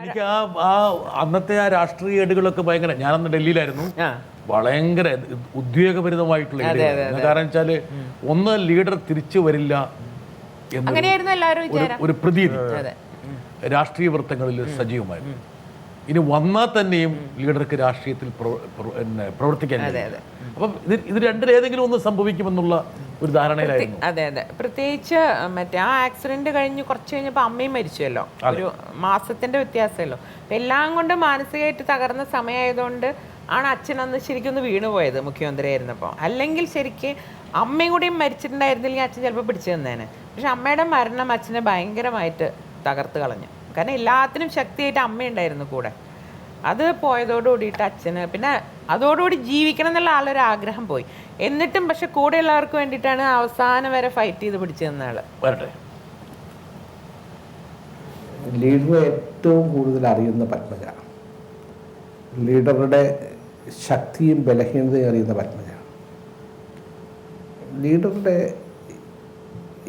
എനിക്ക് ആ അന്നത്തെ ആ രാഷ്ട്രീയ ഏടുകളൊക്കെ ഭയങ്കര, ഞാനന്ന് ഡൽഹിയിലായിരുന്നു, ഭയങ്കര ഉദ്വേഗഭരിതമായിട്ടുള്ള കാരണം വെച്ചാല് ഒന്ന് ലീഡർ തിരിച്ചു വരില്ല എന്ന ഒരു പ്രതീതി രാഷ്ട്രീയ വൃത്തങ്ങളിൽ സജീവമായിരുന്നു. ഇനി വന്നാൽ തന്നെയും ലീഡർക്ക് രാഷ്ട്രീയത്തിൽ പ്രവർത്തിക്കാൻ കഴിയില്ല. അപ്പം ഇത് രണ്ടിലേതെങ്കിലും ഒന്ന് സംഭവിക്കുമെന്നുള്ള ഒരു ധാരണയിലായിരുന്നു. അതെ അതെ, പ്രത്യേകിച്ച് മറ്റേ ആ ആക്സിഡന്റ് കഴിഞ്ഞ് കുറച്ച് കഴിഞ്ഞപ്പോൾ അമ്മയും മരിച്ചുവല്ലോ, ഒരു മാസത്തിന്റെ വ്യത്യാസമല്ലോ. എല്ലാം കൊണ്ട് മാനസികമായിട്ട് തകർന്ന സമയമായതുകൊണ്ട് ആണ് അച്ഛൻ അന്ന് ശരിക്കും ഒന്ന് വീണുപോയത് മുഖ്യമന്ത്രി ആയിരുന്നപ്പോൾ. അല്ലെങ്കിൽ ശരിക്കും അമ്മയും കൂടിയും മരിച്ചിട്ടുണ്ടായിരുന്നില്ലെങ്കിൽ അച്ഛൻ ചിലപ്പോൾ പിടിച്ചു തന്നേനെ. പക്ഷെ അമ്മയുടെ മരണം അച്ഛനെ ഭയങ്കരമായിട്ട് തകർത്ത് കളഞ്ഞു. കാരണം എല്ലാത്തിനും ശക്തിയായിട്ട് അമ്മയുണ്ടായിരുന്നു കൂടെ. അത് പോയതോടുകൂടിയിട്ട് അച്ഛന് പിന്നെ അതോടുകൂടി ജീവിക്കണം എന്നുള്ള ആളൊരു ആഗ്രഹം പോയി. എന്നിട്ടും പക്ഷെ കൂടെയുള്ളവർക്ക് വേണ്ടിയിട്ടാണ് അവസാനം വരെ ഫൈറ്റ് ചെയ്ത് പിടിച്ചു തന്ന ആള്. ലീഡർ ഏറ്റവും കൂടുതൽ അറിയുന്ന പത്മജ, ലീഡറുടെ ശക്തിയും ബലഹീനതയും അറിയുന്ന പത്മജ. ലീഡറുടെ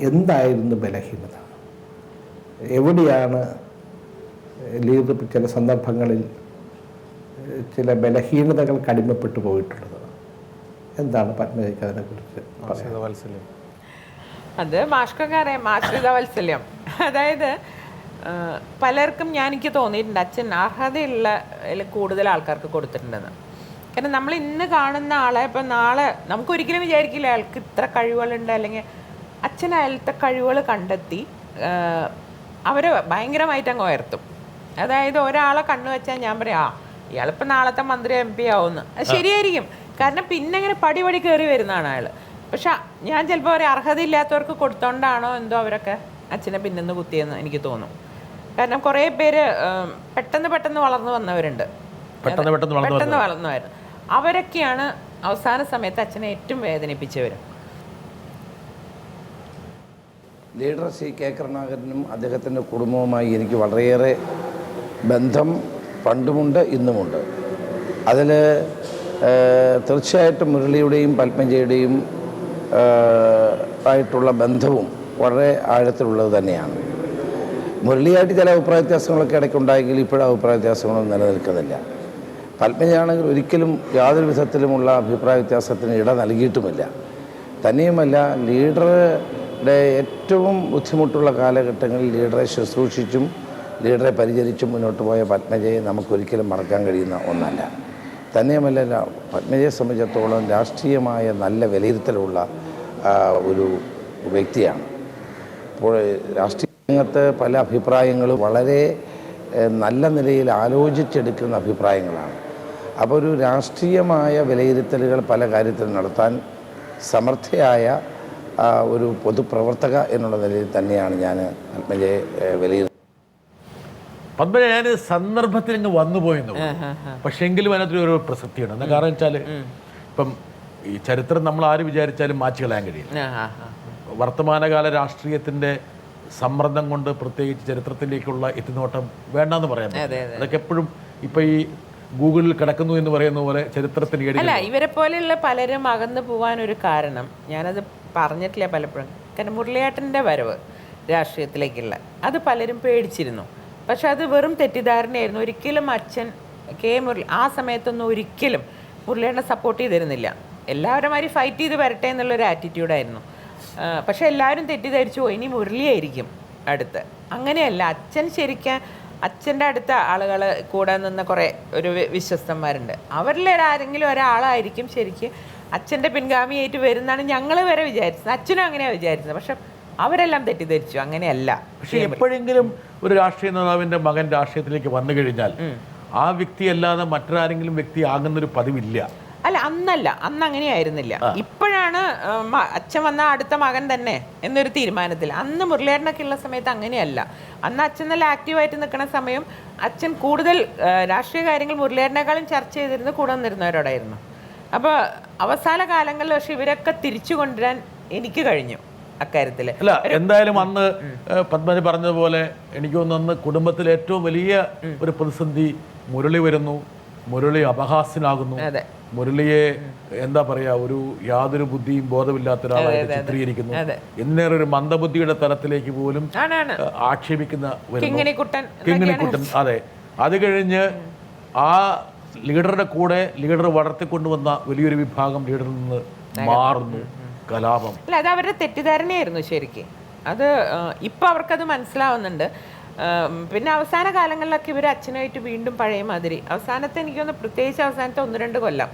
എന്തായിരുന്നു ബലഹീനത, എവിടെയാണ് ലീഡർ ചില സന്ദർഭങ്ങളിൽ ചില ബലഹീനതകൾക്ക് അടിമപ്പെട്ടു പോയിട്ടുള്ളത്? എന്താണ് പത്മജയ്ക്ക് അതിനെക്കുറിച്ച് പറയുന്നത്? അത് മാഷ്കറിയാം, ആശ്രിത വാത്സല്യം. അതായത് പലർക്കും എനിക്ക് തോന്നിയിട്ടുണ്ട് അച്ഛൻ അർഹതയുള്ള കൂടുതൽ ആൾക്കാർക്ക് കൊടുത്തിട്ടുണ്ടെന്ന്. കാരണം നമ്മൾ ഇന്ന് കാണുന്ന ആളെ ഇപ്പം നാളെ നമുക്കൊരിക്കലും വിചാരിക്കില്ല അയാൾക്ക് ഇത്ര കഴിവുകളുണ്ട്. അല്ലെങ്കിൽ അച്ഛൻ അയാളത്തെ കഴിവുകൾ കണ്ടെത്തി അവരെ ഭയങ്കരമായിട്ട് അങ്ങ് ഉയർത്തും. അതായത് ഒരാളെ കണ്ണു വെച്ചാൽ ഞാൻ പറയാം ഇയാളിപ്പോൾ നാളത്തെ മന്ത്രി MP ആവുമെന്ന്. അത് ശരിയായിരിക്കും, കാരണം പിന്നെ അങ്ങനെ പടി കയറി വരുന്നതാണ് അയാൾ. പക്ഷെ ഞാൻ ചിലപ്പോൾ ഒരു അർഹതയില്ലാത്തവർക്ക് കൊടുത്തോണ്ടാണോ എന്തോ അവരൊക്കെ അച്ഛനെ പിന്നെന്ന് കുത്തിയെന്ന് എനിക്ക് തോന്നും. കാരണം കുറേ പേര് പെട്ടെന്ന് വളർന്നു വന്നവരുണ്ട്, പെട്ടെന്ന് വളർന്നവരുന്നു. അവരൊക്കെയാണ് അവസാന സമയത്ത് അച്ഛനെ ഏറ്റവും വേദനിപ്പിച്ചവർ. Leader C.K. കരുണാകരനും അദ്ദേഹത്തിൻ്റെ കുടുംബവുമായി എനിക്ക് വളരെയേറെ ബന്ധം പണ്ടുമുണ്ട് ഇന്നുമുണ്ട്. അതിൽ തീർച്ചയായിട്ടും മുരളിയുടെയും പത്മജയുടെയും ആയിട്ടുള്ള ബന്ധവും വളരെ ആഴത്തിലുള്ളത് തന്നെയാണ്. മുരളിയായിട്ട് ചില അഭിപ്രായ വ്യത്യാസങ്ങളൊക്കെ ഇടയ്ക്കുണ്ടായെങ്കിൽ ഇപ്പോഴും അഭിപ്രായ വ്യത്യാസങ്ങളൊന്നും നിലനിൽക്കുന്നില്ല. പത്മജയാണെങ്കിൽ ഒരിക്കലും യാതൊരു വിധത്തിലുമുള്ള അഭിപ്രായ വ്യത്യാസത്തിന് ഇട നൽകിയിട്ടുമില്ല. തന്നെയുമല്ല, ലീഡറുടെ ഏറ്റവും ബുദ്ധിമുട്ടുള്ള കാലഘട്ടങ്ങളിൽ ലീഡറെ ശുശ്രൂഷിച്ചും ലീഡറെ പരിചരിച്ചും മുന്നോട്ട് പോയ പത്മജയെ നമുക്കൊരിക്കലും മറക്കാൻ കഴിയുന്ന ഒന്നല്ല. തന്നെയുമല്ല, പത്മജയെ സംബന്ധിച്ചിടത്തോളം രാഷ്ട്രീയമായ നല്ല വിലയിരുത്തലുള്ള ഒരു വ്യക്തിയാണ്. അപ്പോൾ രാഷ്ട്രീയ രംഗത്ത് പല അഭിപ്രായങ്ങളും വളരെ നല്ല നിലയിൽ ആലോചിച്ചെടുക്കുന്ന അഭിപ്രായങ്ങളാണ്. അപ്പോൾ ഒരു രാഷ്ട്രീയമായ വിലയിരുത്തലുകൾ പല കാര്യത്തിലും നടത്താൻ സമർത്ഥയായ ഒരു പൊതുപ്രവർത്തക എന്നുള്ള നിലയിൽ തന്നെയാണ് ഞാൻ പത്മജയെ വിലയിരുത്തുന്നത്. പത്മജ ഞാൻ സന്ദർഭത്തിൽ ഇങ്ങ് വന്നുപോയെന്നു, പക്ഷെ എങ്കിലും അതിനകത്തൊരു പ്രസക്തിയുണ്ട്. എന്താ കാരണം വെച്ചാൽ ഇപ്പം ഈ ചരിത്രം നമ്മൾ ആര് വിചാരിച്ചാലും മാറ്റി കളയാൻ കഴിയും. വർത്തമാനകാല രാഷ്ട്രീയത്തിൻ്റെ സമ്മർദ്ദം കൊണ്ട് പ്രത്യേകിച്ച് ചരിത്രത്തിലേക്കുള്ള എത്തിനോട്ടം വേണ്ടെന്ന് പറയാൻ പറ്റും. അതൊക്കെ എപ്പോഴും ഇപ്പം ഈ ഗൂഗിളിൽ കിടക്കുന്നു എന്ന് പറയുന്ന പോലെ ചരിത്രത്തിന് അല്ല, ഇവരെ പോലെയുള്ള പലരും അകന്നു പോകാനൊരു കാരണം ഞാനത് പറഞ്ഞിട്ടില്ല പലപ്പോഴും. കാരണം മുരളിയേട്ടൻ്റെ വരവ് രാഷ്ട്രീയത്തിലേക്കുള്ള അത് പലരും പേടിച്ചിരുന്നു. പക്ഷെ അത് വെറും തെറ്റിദ്ധാരണയായിരുന്നു. ഒരിക്കലും അച്ഛൻ മുരളി ആ സമയത്തൊന്നും ഒരിക്കലും മുരളിയേട്ടനെ സപ്പോർട്ട് ചെയ്തിരുന്നില്ല. എല്ലാവരും മാതിരി ഫൈറ്റ് ചെയ്ത് വരട്ടെ എന്നുള്ളൊരു ആറ്റിറ്റ്യൂഡായിരുന്നു. പക്ഷെ എല്ലാവരും തെറ്റിദ്ധരിച്ചു ഇനി മുരളിയായിരിക്കും അടുത്ത്. അങ്ങനെയല്ല, അച്ഛൻ ശരിക്കും അച്ഛൻ്റെ അടുത്ത ആളുകൾ കൂടെ നിന്ന് കുറേ ഒരു വിശ്വസ്തന്മാരുണ്ട്. അവരിൽ ആരെങ്കിലും ഒരാളായിരിക്കും ശരിക്കും അച്ഛൻ്റെ പിൻഗാമിയായിട്ട് വരുന്നതാണ് ഞങ്ങൾ വരെ വിചാരിച്ചത്. അച്ഛനും അങ്ങനെയാണ് വിചാരിച്ചത്. പക്ഷെ അവരെല്ലാം തെറ്റിദ്ധരിച്ചു, അങ്ങനെയല്ല. പക്ഷെ എപ്പോഴെങ്കിലും ഒരു രാഷ്ട്രീയ നേതാവിൻ്റെ മകൻ രാഷ്ട്രീയത്തിലേക്ക് വന്നു കഴിഞ്ഞാൽ ആ വ്യക്തി അല്ലാതെ മറ്റൊരാരെങ്കിലും വ്യക്തി ആകുന്നൊരു പതിവില്ല. അല്ല, അന്നല്ല, അന്ന് അങ്ങനെയായിരുന്നില്ല. ഇപ്പോഴാണ് അച്ഛൻ വന്ന അടുത്ത മകൻ തന്നെ എന്നൊരു തീരുമാനത്തിൽ. അന്ന് മുരളിയേട്ടനൊക്കെ ഉള്ള സമയത്ത് അങ്ങനെയല്ല. അന്ന് അച്ഛൻ നല്ല ആക്റ്റീവായിട്ട് നിൽക്കുന്ന സമയം അച്ഛൻ കൂടുതൽ രാഷ്ട്രീയ കാര്യങ്ങൾ മുരളിയേട്ടനേക്കാളും ചർച്ച ചെയ്തിരുന്ന കൂടെ നിന്നിരുന്നവരോടായിരുന്നു. അപ്പോൾ അവസാന കാലങ്ങളിൽ പക്ഷെ ഇവരൊക്കെ തിരിച്ചു കൊണ്ടുവരാൻ എനിക്ക് കഴിഞ്ഞു അക്കാര്യത്തിൽ. അല്ല, എന്തായാലും അന്ന് പത്മജ പറഞ്ഞതുപോലെ എനിക്ക് തോന്നുന്നു കുടുംബത്തിൽ ഏറ്റവും വലിയ ഒരു പ്രതിസന്ധി മുരളി വരുന്നു. മുരളി അപഹാസ്യനാകുന്നു. മുരളിയെ എന്താ പറയാ, ഒരു യാതൊരു ബുദ്ധിയും ബോധമില്ലാത്ത ഒരാളായി ചിത്രീകരിക്കുന്നു. എന്നേറെ ഒരു മന്ദബുദ്ധിയുടെ തലത്തിലേക്ക് പോലും ആക്ഷേപിക്കുന്ന കിങ്ങിണിക്കുട്ടൻ. അതെ, അത് കഴിഞ്ഞ് ആ ലീഡറുടെ കൂടെ ലീഡർ വളർത്തിക്കൊണ്ടുവന്ന വലിയൊരു വിഭാഗം ലീഡറിൽ നിന്ന് മാറുന്നു, കലാപം. അല്ല, അത് അവരുടെ തെറ്റിദ്ധാരണയായിരുന്നു ശരിക്കും. അത് ഇപ്പം അവർക്കത് മനസ്സിലാവുന്നുണ്ട്. പിന്നെ അവസാന കാലങ്ങളിലൊക്കെ ഇവർ അച്ഛനായിട്ട് വീണ്ടും പഴയ മാതിരി, അവസാനത്തെ എനിക്കൊന്ന് പ്രത്യേകിച്ച് അവസാനത്തെ 1-2 കൊല്ലം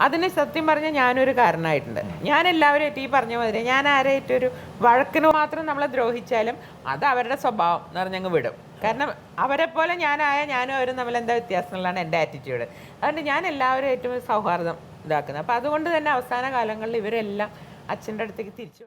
അതിന് സത്യം പറഞ്ഞാൽ ഞാനൊരു കാരണമായിട്ടുണ്ട്. ഞാൻ എല്ലാവരുമായിട്ട് ഈ പറഞ്ഞ മാതിരി ഞാൻ ആരായിട്ടൊരു വഴക്കിന് മാത്രം നമ്മളെ ദ്രോഹിച്ചാലും അത് അവരുടെ സ്വഭാവം എന്ന് പറഞ്ഞങ്ങ് വിടും. കാരണം അവരെ പോലെ ഞാനും അവരും തമ്മിൽ എന്താ വ്യത്യാസം എന്നുള്ളതാണ് എൻ്റെ ആറ്റിറ്റ്യൂഡ്. അതുകൊണ്ട് ഞാൻ എല്ലാവരുമായിട്ടും സൗഹാർദ്ദം ഇതാക്കുന്നത്. അപ്പോൾ അതുകൊണ്ട് തന്നെ അവസാന കാലങ്ങളിൽ ഇവരെല്ലാം അച്ഛൻ്റെ അടുത്തേക്ക് തിരിച്ചു